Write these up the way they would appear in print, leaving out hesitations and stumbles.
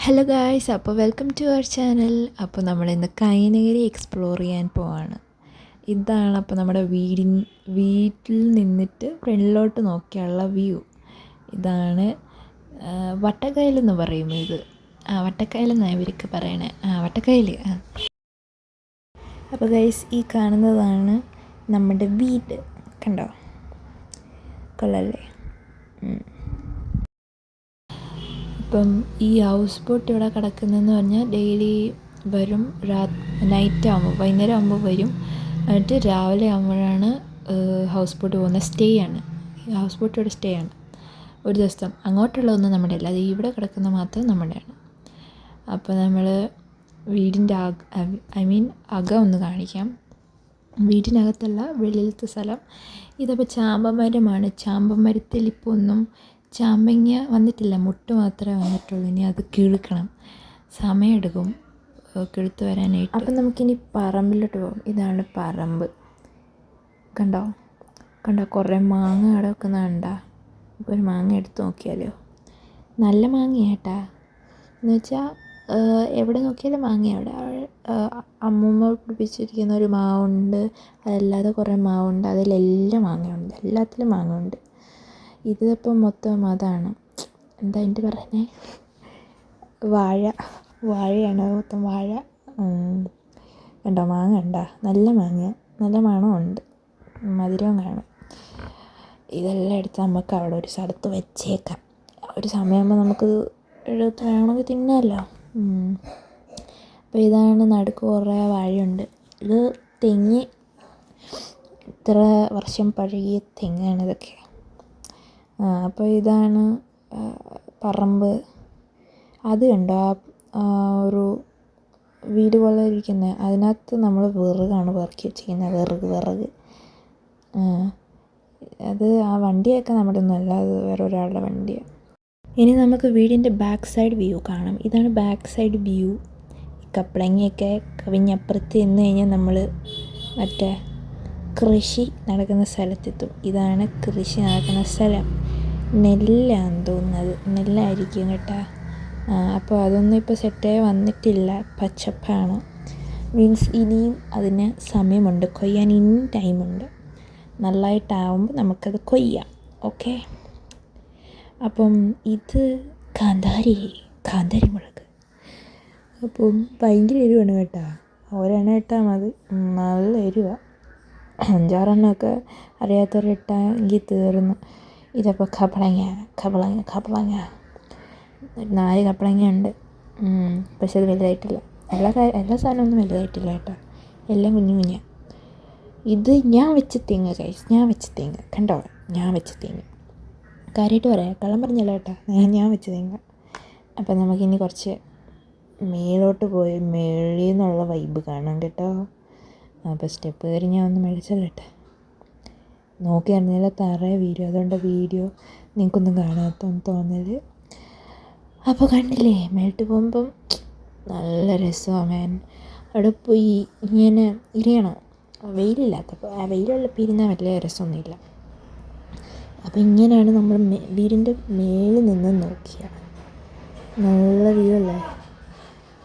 Hello guys, അപ്പോൾ welcome to our channel. അപ്പോൾ നമ്മളിന്ന് കൈനഗിരി എക്സ്പ്ലോർ ചെയ്യാൻ പോവാണ്. ഇതാണ് അപ്പോൾ നമ്മുടെ വീട്ടിൽ നിന്നിട്ട് ഫ്രണ്ടിലോട്ട് നോക്കിയുള്ള വ്യൂ. ഇതാണ് വട്ടക്കായൽ എന്ന് പറയും. ഇത് വട്ടക്കായൽ എന്നാണ് ഇവർക്ക് പറയണേ. വട്ടക്കായൽ. അപ്പോൾ ഗൈസ്, ഈ കാണുന്നതാണ് നമ്മുടെ വീട്. കണ്ടോ, കൊള്ളല്ലേ? ഇപ്പം ഈ ഹൗസ് ബോട്ട് ഇവിടെ കിടക്കുന്നതെന്ന് പറഞ്ഞാൽ ഡെയിലി വരും. നൈറ്റ് ആകുമ്പോൾ, വൈകുന്നേരം ആകുമ്പോൾ വരും. എന്നിട്ട് രാവിലെ ആകുമ്പോഴാണ് ഹൗസ് ബോട്ട് പോകുന്നത്. സ്റ്റേ ആണ്. ഹൗസ് ബോട്ട് ഇവിടെ സ്റ്റേ ആണ് ഒരു ദിവസം. അങ്ങോട്ടുള്ളതൊന്നും നമ്മുടെ അല്ല, അത് ഇവിടെ കിടക്കുന്ന മാത്രം നമ്മുടെയാണ്. അപ്പോൾ നമ്മൾ വീടിൻ്റെ അകം ഒന്ന് കാണിക്കാം. വീടിനകത്തല്ല, വെളിയിലത്തെ സ്ഥലം. ഇതപ്പോൾ ചാമ്പമരമാണ്. ചാമ്പമരത്തിൽ ഇപ്പോൾ ഒന്നും ചാമ്പങ്ങ വന്നിട്ടില്ല, മുട്ട് മാത്രമേ വന്നിട്ടുള്ളൂ. ഇനി അത് കിളുക്കണം, സമയമെടുക്കും കിളുത്ത് വരാനായിട്ട്. അപ്പം നമുക്കിനി പറമ്പിലോട്ട് പോകും. ഇതാണ് പറമ്പ്. കണ്ടോ കുറേ മാങ്ങ അവിടെ വെക്കുന്ന കണ്ടോ? ഇപ്പോൾ ഒരു മാങ്ങ എടുത്ത് നോക്കിയാലോ? നല്ല മാങ്ങയാട്ടാ. എന്ന് വെച്ചാൽ എവിടെ നോക്കിയാലും മാങ്ങ. അവിടെ അമ്മൂമ്മ പിടിപ്പിച്ചിരിക്കുന്ന ഒരു മാവുണ്ട്, അതല്ലാതെ കുറേ മാവുണ്ട്. അതിലെല്ലാം മാങ്ങയുണ്ട്, എല്ലാത്തിലും മാങ്ങയുണ്ട്. ഇതിപ്പം മൊത്തം അതാണ്, എന്താ അതിൻ്റെ പറയുന്നത്, വാഴയാണ് മൊത്തം വാഴ. കണ്ടോ മാങ്ങ കണ്ടോ? നല്ല മാങ്ങ, നല്ല മണമുണ്ട്, മധുരവും കാണും. ഇതെല്ലാം എടുത്ത് നമുക്ക് അവിടെ ഒരു സ്ഥലത്ത് വെച്ചേക്കാം. ഒരു സമയമാകുമ്പോൾ നമുക്ക് എടുത്ത് വേണമെങ്കിൽ തിന്നാമല്ലോ. അപ്പോൾ ഇതാണ് നടുക്ക് കുറേ വാഴയുണ്ട്. ഇത് തെങ്ങ്, ഇത്ര വർഷം പഴകിയ തെങ്ങാണ് ഇതൊക്കെ. അപ്പോൾ ഇതാണ് പറമ്പ്. അത് കണ്ടോ, ഒരു വീട് പോലെ ഇരിക്കുന്നത്, അതിനകത്ത് നമ്മൾ വിറകാണ് പെറുക്കി വെച്ചിരിക്കുന്നത്. വിറക്. അത് ആ വണ്ടിയൊക്കെ നമ്മുടെ ഒന്നുമല്ല, അത് വേറെ ഒരാളുടെ വണ്ടിയാണ്. ഇനി നമുക്ക് വീടിൻ്റെ ബാക്ക് സൈഡ് വ്യൂ കാണാം. ഇതാണ് ബാക്ക് സൈഡ് വ്യൂ. കപ്പളങ്ങയൊക്കെ കവിഞ്ഞപ്പുറത്ത് നിന്ന് കഴിഞ്ഞാൽ നമ്മൾ മറ്റേ കൃഷി നടക്കുന്ന സ്ഥലത്തെത്തും. ഇതാണ് കൃഷി നടക്കുന്ന സ്ഥലം. നെല്ലാന്ന് തോന്നുന്നത്, നെല്ലായിരിക്കും കേട്ടോ. അപ്പോൾ അതൊന്നും ഇപ്പോൾ സെറ്റായി വന്നിട്ടില്ല, പച്ചപ്പാണ്. മീൻസ് ഇനിയും അതിന് സമയമുണ്ട്, കൊയ്യാൻ ഇനിയും ടൈമുണ്ട്. നല്ലതായിട്ടാവുമ്പോൾ നമുക്കത് കൊയ്യാം. ഓക്കെ. അപ്പം ഇത് കാന്താരി മുളക്. അപ്പം ഭയങ്കര എരിവാണ് കേട്ടോ. ഒരെണ്ണം ഇട്ടാൽ മതി, നല്ല എരിവാണ്. 5-6 അറിയാത്തവരിട്ടെങ്കിൽ തീർന്നു. ഇതപ്പോൾ കപ്പളങ്ങ 4 കപ്പളങ്ങ ഉണ്ട്. പക്ഷെ അത് വലുതായിട്ടില്ല. എല്ലാ സാധനമൊന്നും വലുതായിട്ടില്ല കേട്ടോ, എല്ലാം കുഞ്ഞു. ഇത് ഞാൻ വെച്ച തേങ്ങ കഴിച്ച്, കണ്ടോ, ഞാൻ വെച്ച തേങ്ങ. കാര്യമായിട്ട് പറയാം, കള്ളം പറഞ്ഞല്ല കേട്ടോ, ഞാൻ വെച്ച തേങ്ങ. അപ്പം നമുക്കിനി കുറച്ച് മേലോട്ട് പോയി മേളിൽ നിന്നുള്ള വൈബ് കാണാം കേട്ടോ. അപ്പോൾ സ്റ്റെപ്പ് കയറി ഞാൻ ഒന്ന് മേടിച്ചല്ലോ കേട്ടോ. നോക്കി അറിഞ്ഞാൽ തറയെ വീഡിയോ, അതുകൊണ്ട് വീഡിയോ നിങ്ങൾക്കൊന്നും കാണാത്തൊന്നും തോന്നൽ. അപ്പോൾ കണ്ടില്ലേ, മേളിട്ട് പോകുമ്പം നല്ല രസമാണ് മാൻ. അവിടെ പോയി ഇങ്ങനെ ഇരിയണം, വെയിലില്ലാത്തപ്പോൾ. വെയിലുള്ളപ്പോൾ ഇരുന്നാൽ വലിയ രസമൊന്നുമില്ല. അപ്പോൾ ഇങ്ങനെയാണ് നമ്മൾ വീടിൻ്റെ മേളിൽ നിന്ന് നോക്കിയാൽ നല്ല വ്യൂ അല്ലേ,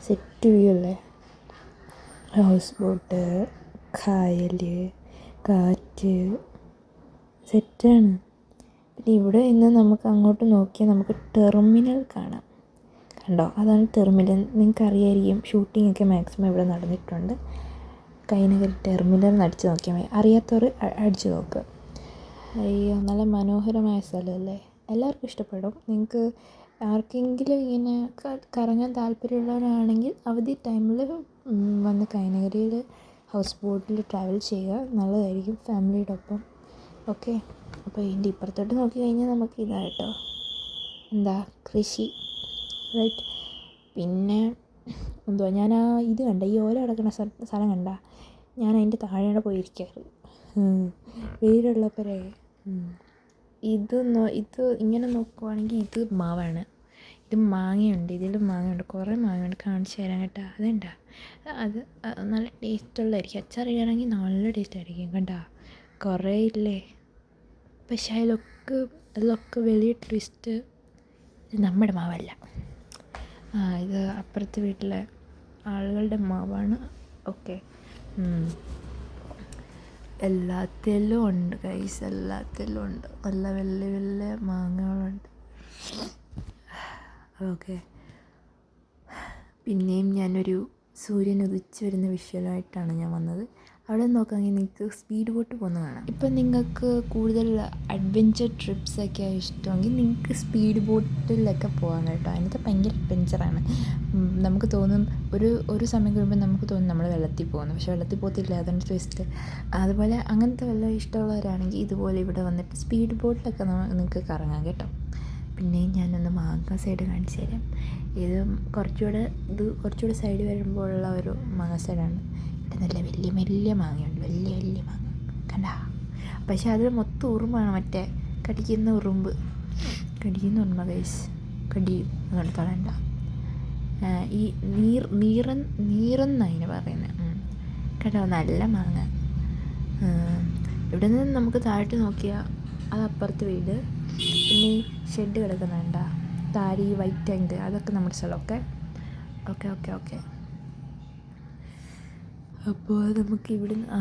സെറ്റ് വ്യൂ അല്ലേ. ഹൗസ് ബോട്ട്, കായൽ, കാറ്റ്, സെറ്റാണ്. പിന്നെ ഇവിടെ നിന്ന് നമുക്ക് അങ്ങോട്ട് നോക്കിയാൽ നമുക്ക് ടെർമിനൽ കാണാം. കണ്ടോ, അതാണ് ടെർമിനൽ. നിങ്ങൾക്കറിയായിരിക്കും, ഷൂട്ടിങ്ങൊക്കെ മാക്സിമം ഇവിടെ നടന്നിട്ടുണ്ട്. കൈനഗിരി ടെർമിനൽ അടിച്ച് നോക്കിയാൽ മതി, അറിയാത്തവർ അടിച്ച് നോക്കുക. അയ്യോ, നല്ല മനോഹരമായ സ്ഥലമല്ലേ, എല്ലാവർക്കും ഇഷ്ടപ്പെടും. നിങ്ങൾക്ക് ആർക്കെങ്കിലും ഇങ്ങനെ കറങ്ങാൻ താല്പര്യമുള്ളവരാണെങ്കിൽ അവധി ടൈമിൽ വന്ന് കൈനഗിരിയിൽ ഹൗസ് ബോട്ടിൽ ട്രാവൽ ചെയ്യുക, നല്ലതായിരിക്കും ഫാമിലിയുടെ ഒപ്പം. ഓക്കെ. അപ്പോൾ ഇതിൻ്റെ ഇപ്പുറത്തോട്ട് നോക്കി കഴിഞ്ഞാൽ നമുക്ക് ഇതായിട്ടോ, എന്താ കൃഷി, റൈറ്റ്. പിന്നെ എന്തുവാ, ഞാൻ ഇത് കണ്ട, ഈ ഓല കിടക്കുന്ന സ്ഥലം കണ്ട, ഞാൻ അതിൻ്റെ താഴെയാണ് പോയിരിക്കാറ് വെയിലുള്ളപ്പോഴേ. ഇത് ഇങ്ങനെ നോക്കുവാണെങ്കിൽ ഇത് മാവാണ്, ഇത് മാങ്ങയുണ്ട്, ഇതിലും മാങ്ങയുണ്ട്, കുറേ മാങ്ങയുണ്ട്. കാണിച്ചു തരാൻ കേട്ടോ. അത് നല്ല ടേസ്റ്റുള്ളതായിരിക്കും, അച്ചാറിടുകയാണെങ്കിൽ നല്ല ടേസ്റ്റായിരിക്കും. കണ്ടോ, കുറേ ഇല്ലേ. പക്ഷേ അതിലൊക്കെ വലിയ ട്വിസ്റ്റ്, ഇത് നമ്മുടെ മാവല്ല. ഇത് അപ്പുറത്തെ വീട്ടിലെ ആളുകളുടെ മാവാണ്. ഓക്കെ, എല്ലാത്തിലും ഉണ്ട് ഗൈസ്, എല്ലാത്തിലും ഉണ്ട്. നല്ല വലിയ വലിയ മാങ്ങകളുണ്ട്. ഓക്കെ, പിന്നെയും ഞാനൊരു സൂര്യൻ ഉദിച്ച് വരുന്ന വിഷ്വലായിട്ടാണ് ഞാൻ വന്നത്. അവിടെ നോക്കുകയാണെങ്കിൽ നിങ്ങൾക്ക് സ്പീഡ് ബോട്ട് പോകുന്നത് കാണാം. ഇപ്പം നിങ്ങൾക്ക് കൂടുതൽ അഡ്വഞ്ചർ ട്രിപ്സൊക്കെ ഇഷ്ടമെങ്കിൽ നിങ്ങൾക്ക് സ്പീഡ് ബോട്ടിലൊക്കെ പോകാൻ കേട്ടോ. അതിനകത്ത് ഭയങ്കര അഡ്വഞ്ചറാണ്. നമുക്ക് തോന്നും ഒരു സമയം കഴിയുമ്പോൾ നമുക്ക് തോന്നും നമ്മൾ വെള്ളത്തിൽ പോകുന്നു, പക്ഷേ വെള്ളത്തിൽ പോകത്തില്ല. അതാണ് ട്വിസ്റ്റ്. അതുപോലെ അങ്ങനത്തെ വല്ല ഇഷ്ടമുള്ളവരാണെങ്കിൽ ഇതുപോലെ ഇവിടെ വന്നിട്ട് സ്പീഡ് ബോട്ടിലൊക്കെ നിങ്ങൾക്ക് കറങ്ങാം കേട്ടോ. പിന്നെയും ഞാനൊന്ന് മാങ്ങ സൈഡ് കാണിച്ചു തരാം. കുറച്ചുകൂടെ സൈഡ് വരുമ്പോഴുള്ള ഒരു മാങ്ങ സൈഡാണ്. ഇവിടെ നല്ല വലിയ വലിയ മാങ്ങയുണ്ട്, വലിയ വലിയ മാങ്ങ കണ്ടാ. പക്ഷെ അതിൽ മൊത്തം ഉറുമ്പാണ്, മറ്റേ കടിക്കുന്ന ഉറുമ്പ് ഗൈസ്, കടിയും. അതുകൊണ്ട് തൊടണ്ട. ഈ നീറെന്ന് അതിന് പറയുന്നത് കേട്ടോ. നല്ല മാങ്ങ. ഇവിടെ നിന്ന് നമുക്ക് താഴോട്ട് നോക്കിയാൽ അത് അപ്പുറത്തെ വീട്. പിന്നെ ഈ ഷെഡ് കിടക്കുന്നുണ്ട താഴെ, ഈ വൈറ്റ് ടാങ്ക്, അതൊക്കെ നമ്മുടെ സ്ഥലം. ഓക്കെ ഓക്കെ ഓക്കെ ഓക്കെ അപ്പോൾ നമുക്ക് ഇവിടുന്ന്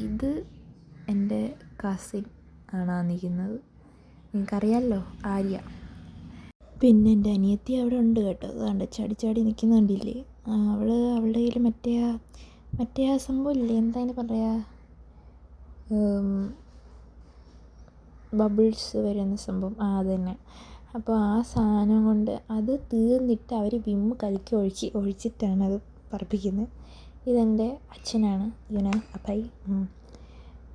ഇത് എൻ്റെ കസിൻ ആണ് നിൽക്കുന്നത്. നിങ്ങൾക്കറിയാമല്ലോ, ആര്യ. പിന്നെ എൻ്റെ അനിയത്തി അവിടെ ഉണ്ട് കേട്ടോ. അതുകൊണ്ട് ചാടി നിൽക്കുന്ന കണ്ടില്ലേ. അവളുടെ കയ്യിൽ മറ്റേ ആ സംഭവം ഇല്ലേ, എന്താ പറയുക, ബബിൾസ് വരുന്ന സംഭവം, അത് തന്നെ. അപ്പോൾ ആ സാധനം കൊണ്ട് അത് തീർന്നിട്ട് അവർ വിമ്മ് കലക്കി ഒഴിച്ചിട്ടാണ് അത് പറപ്പിക്കുന്നത്. ഇതെൻ്റെ അച്ഛനാണ്, അപ്പായി.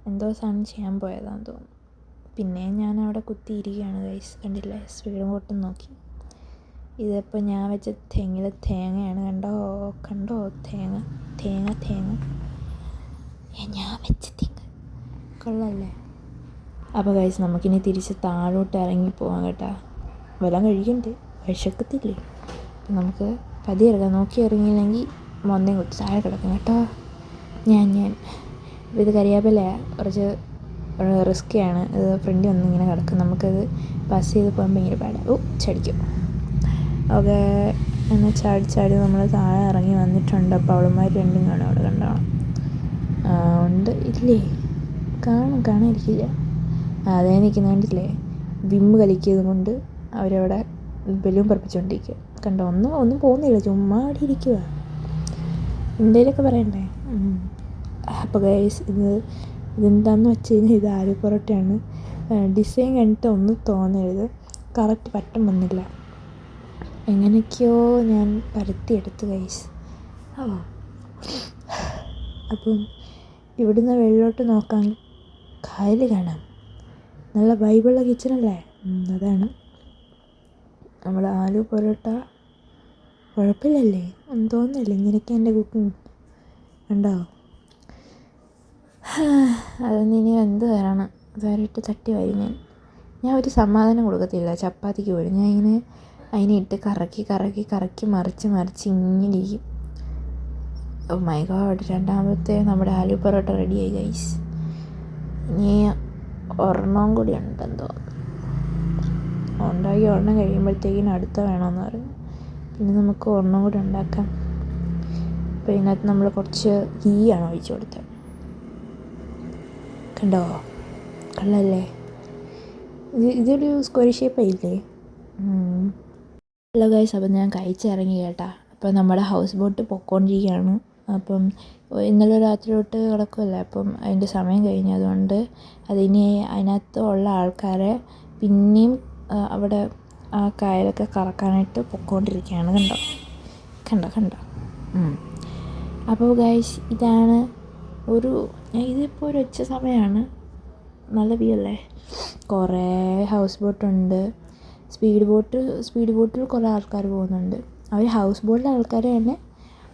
എന്തോ സാധനം ചെയ്യാൻ പോയതാണെന്ന് തോന്നുന്നു. പിന്നെ ഞാൻ അവിടെ കുത്തിയിരിക്കുകയാണ് ഗൈസ്, കണ്ടില്ലേ, സ്പീഡ് ബോട്ടും നോക്കി. ഇതിപ്പോൾ ഞാൻ വെച്ച തേങ്ങയാണ്, കണ്ടോ തേങ്ങ ഞാൻ വെച്ച തേങ്ങ കൊള്ളല്ലേ. അപ്പോൾ ഗൈസ് നമുക്കിനി തിരിച്ച് താഴോട്ട് ഇറങ്ങി പോകാം കേട്ടോ. വെള്ളം കഴിക്കണ്ടേ, വിശക്കത്തില്ലേ. അപ്പം നമുക്ക് പതി ഇറങ്ങാം. നോക്കി ഇറങ്ങിയില്ലെങ്കിൽ മൊന്നയും കുത്തി താഴെ കിടക്കും കേട്ടോ. ഞാൻ ഇപ്പോൾ ഇത് കരിയാപ്പിലയാണ്, കുറച്ച് റിസ്ക്കിയാണ്. ഇത് ഫ്രണ്ടിൽ വന്ന് ഇങ്ങനെ കിടക്കും. നമുക്കത് പാസ് ചെയ്ത് പോകാൻ ഭയങ്കര പാടാണ്. ചടിക്കും. ഓക്കെ, എന്നാൽ ചാടി നമ്മൾ താഴെ ഇറങ്ങി വന്നിട്ടുണ്ട്. അപ്പോൾ അവളുമാർ രണ്ടും കാണും, അവിടെ കണ്ടോണം. ഉണ്ട് ഇല്ലേ, കാണാതിരിക്കില്ല. അതേ നിൽക്കുന്ന കണ്ടില്ലേ, വിമ്മ് കലിക്കിയത് കൊണ്ട് അവരവിടെ ബലൂൺ പറപ്പിച്ചുകൊണ്ടിരിക്കുക. കണ്ടോ, ഒന്നും പോകുന്നില്ല, ചുമ്മാ അവിടെ ഇരിക്കുക. എന്തേലൊക്കെ പറയണ്ടേ. അപ്പോൾ ഗൈസ് ഇതെന്താണെന്ന് വെച്ച് കഴിഞ്ഞാൽ ഇത് ആലു പൊറോട്ടയാണ്. ഡിസൈൻ കണ്ടിട്ട് ഒന്നും തോന്നരുത്, കറക്റ്റ് പറ്റം വന്നില്ല. എങ്ങനെയൊക്കെയോ ഞാൻ പരത്തിയെടുത്ത് ഗൈസ്. അപ്പം ഇവിടുന്ന് വെള്ളോട്ട് നോക്കാൻ കായൽ കാണാം. നല്ല വൈബുള്ള കിച്ചണല്ലേ. അതാണ് നമ്മൾ ആലു പൊറോട്ട. കുഴപ്പമില്ലല്ലേ, ഒന്നും തോന്നുന്നില്ല. ഇങ്ങനെയൊക്കെ എൻ്റെ കുക്കിംഗ് ഉണ്ടോ. അതൊന്നും ഇനി എന്ത് വരണം, വേറിട്ട് തട്ടി വരും. ഞാൻ ഒരു സമാധാനം കൊടുക്കത്തില്ല ചപ്പാത്തിക്ക് പോലും. ഞാൻ ഇങ്ങനെ അതിനെ ഇട്ട് കറക്കി മറിച്ച് ഇങ്ങനെ ഇരിക്കും. ഓ മൈ ഗോഡ്, രണ്ടാമത്തെ നമ്മുടെ ആലു പൊറോട്ട റെഡിയായി ഗൈസ്. ഇനി ഒരെണ്ണം കൂടി ഉണ്ടെന്ന് തോന്നുന്നു. ഉണ്ടാക്കി ഒരെണ്ണം കഴിയുമ്പോഴത്തേക്കിനും അടുത്ത വേണമെന്ന് പറഞ്ഞു. പിന്നെ നമുക്ക് ഒരെണ്ണം കൂടി ഉണ്ടാക്കാം. അപ്പോൾ ഇതിനകത്ത് നമ്മൾ കുറച്ച് ഗീയാണ് ഒഴിച്ചു കൊടുത്തത്. കണ്ടോ, കള്ളല്ലേ. ഇതൊരു സ്ക്വയർ ഷേപ്പായില്ലേ. ഹലോ ഗൈസ്, അപ്പം ഞാൻ കഴിച്ചിറങ്ങി കേട്ടാ. അപ്പം നമ്മുടെ ഹൗസ് ബോട്ട് പൊയ്ക്കൊണ്ടിരിക്കുകയാണ്. അപ്പം ഇന്നലെ രാത്രി തൊട്ട് കിടക്കുമല്ലേ, അപ്പം അതിൻ്റെ സമയം കഴിഞ്ഞു. അതുകൊണ്ട് അതിനകത്ത് ഉള്ള ആൾക്കാരെ പിന്നെയും അവിടെ ആ കായലൊക്കെ കറക്കാനായിട്ട് പൊയ്ക്കൊണ്ടിരിക്കുകയാണ്. കണ്ടോ. അപ്പോൾ ഗൈസ് ഇതാണ് ഇതിപ്പോൾ ഒരു ഉച്ച സമയമാണ്. നല്ല വ്യൂ അല്ലേ. കുറേ ഹൗസ് ബോട്ടുണ്ട്. സ്പീഡ് ബോട്ടിൽ കുറേ ആൾക്കാർ പോകുന്നുണ്ട്. അവർ ഹൗസ് ബോട്ടിലെ ആൾക്കാർ തന്നെ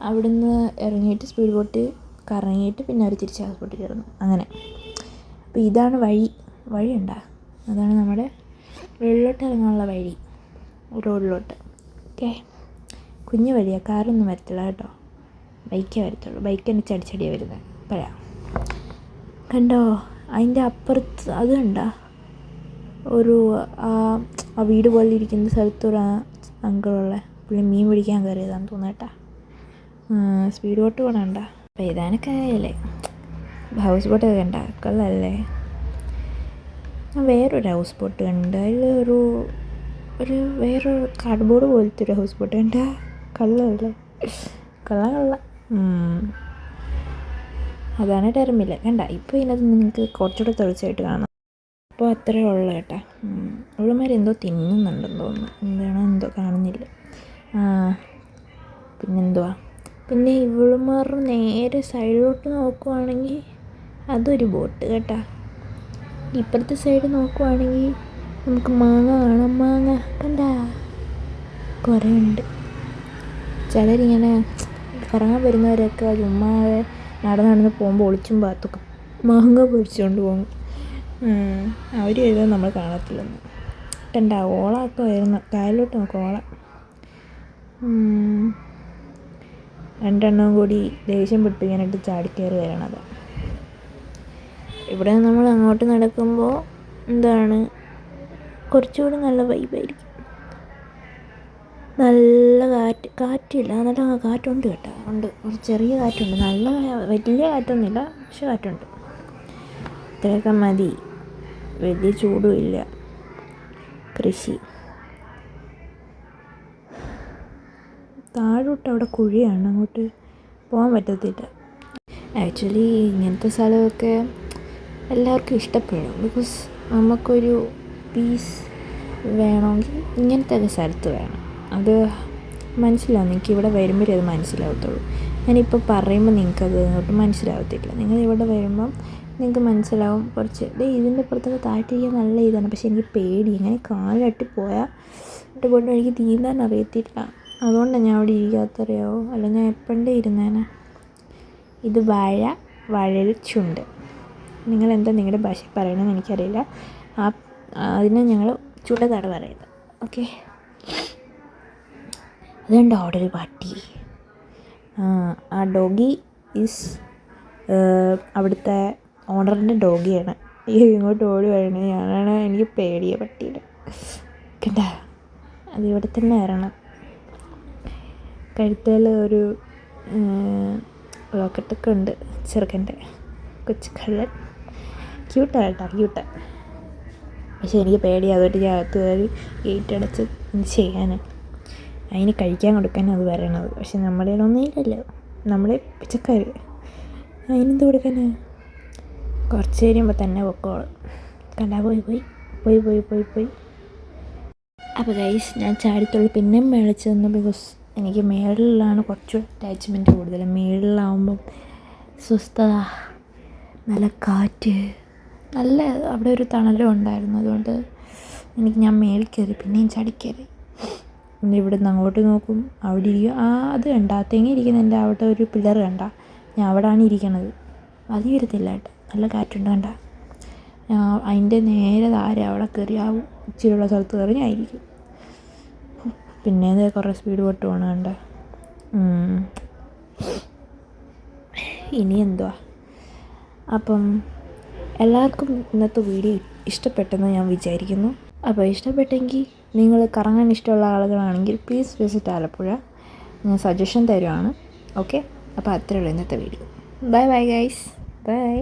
അവിടുന്ന് ഇറങ്ങിയിട്ട് സ്പീഡ് ബോട്ട് കറങ്ങിയിട്ട് പിന്നെ അവർ തിരിച്ച് ഹൗസ് ബോട്ടിൽ കയറുന്നു. അങ്ങനെ. അപ്പോൾ ഇതാണ് വഴിയുണ്ടാ. അതാണ് നമ്മുടെ വെള്ളോട്ട് ഇറങ്ങാനുള്ള വഴി, റോഡിലോട്ട്. ഓക്കെ, കുഞ്ഞു വഴിയാണ്, കാറൊന്നും വരത്തില്ല കേട്ടോ, ബൈക്കേ വരത്തുള്ളൂ. ബൈക്ക് തന്നെ ചടിയാണ് വരുന്നത്. പറയാം, കണ്ടോ അതിൻ്റെ അപ്പുറത്ത് അത് കണ്ടോ, ഒരു ആ വീട് പോലെ ഇരിക്കുന്ന സ്ഥലത്തൊരു അങ്കിളുള്ള പുള്ളി മീൻ പിടിക്കാൻ കയറിയതാണെന്ന് തോന്നേട്ടാ. Speed boat പോകണണ്ട. അപ്പോൾ ഇതാനൊക്കെ ആയല്ലേ. ഹൗസ് ബോട്ടൊക്കെ കണ്ട കൊള്ളല്ലേ. വേറൊരു ഹൗസ് ബോട്ട് കണ്ട്. അതിൽ വേറൊരു കാർഡ്ബോർഡ് പോലത്തെ ഒരു ഹൗസ് ബോട്ട് കണ്ട. കള്ളല്ലേ. കള്ള അതാണ് ടെർമില്ല കണ്ട. ഇപ്പോൾ ഇതിനകത്ത് നിങ്ങൾക്ക് കുറച്ചുകൂടെ തെളിച്ചായിട്ട് കാണാം. അപ്പോൾ അത്രയേ ഉള്ളൂ കേട്ടാ. ഇവളുമാരെന്തോ തിന്നുന്നുണ്ടെന്ന് തോന്നുന്നു. എന്താണോ എന്തോ കാണുന്നില്ല. പിന്നെന്തുവാ, പിന്നെ ഇവളുമാർ നേരെ സൈഡിലോട്ട് നോക്കുവാണെങ്കിൽ അതൊരു ബോട്ട് കേട്ടാ. ഇപ്പുറത്തെ സൈഡ് നോക്കുവാണെങ്കിൽ നമുക്ക് മാങ്ങ കാണാം. മാങ്ങ കണ്ട കുറേ ഉണ്ട്. ചിലരിങ്ങനെ കറങ്ങാൻ വരുന്നവരൊക്കെ ചുമ്മാ നടന്ന് പോകുമ്പോൾ ഒളിച്ചും പാത്തൊക്കെ മാങ്ങ പൊരിച്ചുകൊണ്ട് പോകും. അവർ എഴുതാൻ നമ്മൾ കാണത്തില്ലെന്ന് കണ്ട. ഓളമൊക്കെ വരുന്ന കായലിലോട്ട് നോക്കും. ഓള രണ്ടെണ്ണം കൂടി ദേഷ്യം പിടിപ്പിക്കാനായിട്ട് ചാടിക്കയറി വരണത്. ഇവിടെ നമ്മൾ അങ്ങോട്ട് നടക്കുമ്പോൾ എന്താണ് കുറച്ചുകൂടി നല്ല വൈബായിരിക്കും. നല്ല കാറ്റില്ല, നല്ല കാറ്റുണ്ട് കേട്ടോ. ഉണ്ട്, ഒരു ചെറിയ കാറ്റുണ്ട്. നല്ല വലിയ കാറ്റൊന്നുമില്ല, പക്ഷെ കാറ്റുണ്ട്. ഇത്രയൊക്കെ മതി, വലിയ ചൂടും ഇല്ല. കൃഷി താഴോട്ട് അവിടെ കുഴിയാണ്, അങ്ങോട്ട് പോകാൻ പറ്റത്തില്ല. ആക്ച്വലി ഇങ്ങനത്തെ സ്ഥലമൊക്കെ എല്ലാവർക്കും ഇഷ്ടപ്പെടും. ബിക്കോസ് നമുക്കൊരു പീസ് വേണമെങ്കിൽ ഇങ്ങനത്തെ ഒക്കെ സ്ഥലത്ത് വേണം. അത് മനസ്സിലാവും. നിങ്ങൾക്ക് ഇവിടെ വരുമ്പോഴേ അത് മനസ്സിലാവത്തുള്ളൂ. ഞാനിപ്പോൾ പറയുമ്പോൾ നിങ്ങൾക്കത് ഒട്ടും മനസ്സിലാവത്തില്ല. നിങ്ങൾ ഇവിടെ വരുമ്പം നിങ്ങൾക്ക് മനസ്സിലാവും. കുറച്ച് ഇതിൻ്റെ പുറത്തൊക്കെ താഴ്ത്തിരിക്കാൻ നല്ല ഇതാണ്. പക്ഷെ എനിക്ക് പേടി, ഇങ്ങനെ കാലിട്ട് പോയാൽ പോയിട്ട് എനിക്ക് നീന്താൻ അറിയത്തില്ല. അതുകൊണ്ടാണ് ഞാൻ അവിടെ ഇരിക്കാത്തറിയാവോ. അല്ല ഞാൻ എപ്പോഴേ ഇരുന്നേനെ. ഇത് വാഴൽ ചുണ്ട്. നിങ്ങളെന്താ നിങ്ങളുടെ ഭാഷ പറയണമെന്ന് എനിക്കറിയില്ല. അതിനെ ഞങ്ങൾ ചുണ്ടെന്നാണ് പറയുന്നത്. ഓക്കെ, അതുകൊണ്ട് അവിടെ ഒരു പട്ടി. ആ ഡോഗി ഈസ് അവിടുത്തെ ഓണറിൻ്റെ ഡോഗിയാണ്. ഇങ്ങോട്ട് ഓടി വരണേ. ഞാനാണ്, എനിക്ക് പേടിയ പട്ടീനെ കണ്ട. അത് ഇവിടെ തന്നെ വരണം. കഴുത്തേൽ ഒരു ലോക്കറ്റൊക്കെ ഉണ്ട് ചെറുക്കൻ്റെ. കൊച്ചു കള്ളൻ. ക്യൂട്ടാണ് കേട്ടോ, ക്യൂട്ടാണ്. പക്ഷെ എനിക്ക് പേടിയാണ്. അതുകൊണ്ട് ഞാൻ അകത്ത് കയറി ഗേറ്റ് അടച്ച് എന്ത് ചെയ്യാനാണ്. അതിന് കഴിക്കാൻ കൊടുക്കാനാണ് അത് വരണത്. പക്ഷെ നമ്മുടെ ഒന്നും ഇല്ലല്ലോ, നമ്മളെ പിച്ചക്കാർ. അതിനെന്ത് കൊടുക്കാനാ? കുറച്ച് കഴിയുമ്പോൾ തന്നെ പൊക്കോളും. കണ്ടാ പോയി. അപ്പോൾ ഗൈസ്, ഞാൻ ചാടിത്തുള്ളി പിന്നെയും മേളിച്ച് തന്നു. ബിക്കോസ് എനിക്ക് മേളിലാണ് കുറച്ച് അറ്റാച്ച്മെൻറ്റ് കൂടുതൽ. മേളിലാവുമ്പം സ്വസ്ഥത, നല്ല കാറ്റ്, നല്ല അവിടെ ഒരു തണലും ഉണ്ടായിരുന്നു. അതുകൊണ്ട് ഞാൻ മേളിൽ കയറി, പിന്നെയും ചാടിക്കയറി. ഇവിടെ നിന്ന് അങ്ങോട്ട് നോക്കും, അവിടെ ഇരിക്കും. അത് കണ്ട, തെങ്ങി ഇരിക്കുന്നതിൻ്റെ അവിടെ ഒരു പില്ലർ കണ്ട. ഞാൻ അവിടെയാണ് ഇരിക്കണത്. അത് വരത്തില്ല കേട്ടോ, നല്ല കാറ്റുണ്ട് കണ്ട. അതിൻ്റെ നേരെ താരെ അവിടെ കയറി ആ ഇച്ചിരിയുള്ള സ്ഥലത്ത് കയറി ഞാൻ ഇരിക്കും. പിന്നെ അത് കുറേ സ്പീഡ് ബോട്ട് പോകണം കണ്ട. ഇനി എന്തുവാ. അപ്പം എല്ലാവർക്കും ഇന്നത്തെ വീഡിയോ ഇഷ്ടപ്പെട്ടെന്ന് ഞാൻ വിചാരിക്കുന്നു. അപ്പോൾ ഇഷ്ടപ്പെട്ടെങ്കിൽ നിങ്ങൾ കറങ്ങാൻ ഇഷ്ടമുള്ള ആളുകളാണെങ്കിൽ പ്ലീസ് വിസിറ്റ് ആലപ്പുഴ. ഞാൻ സജഷൻ തരുവാണ്. ഓക്കെ, അപ്പോൾ അത്രയേ ഉള്ളൂ ഇന്നത്തെ വീഡിയോ. Bye guys, by.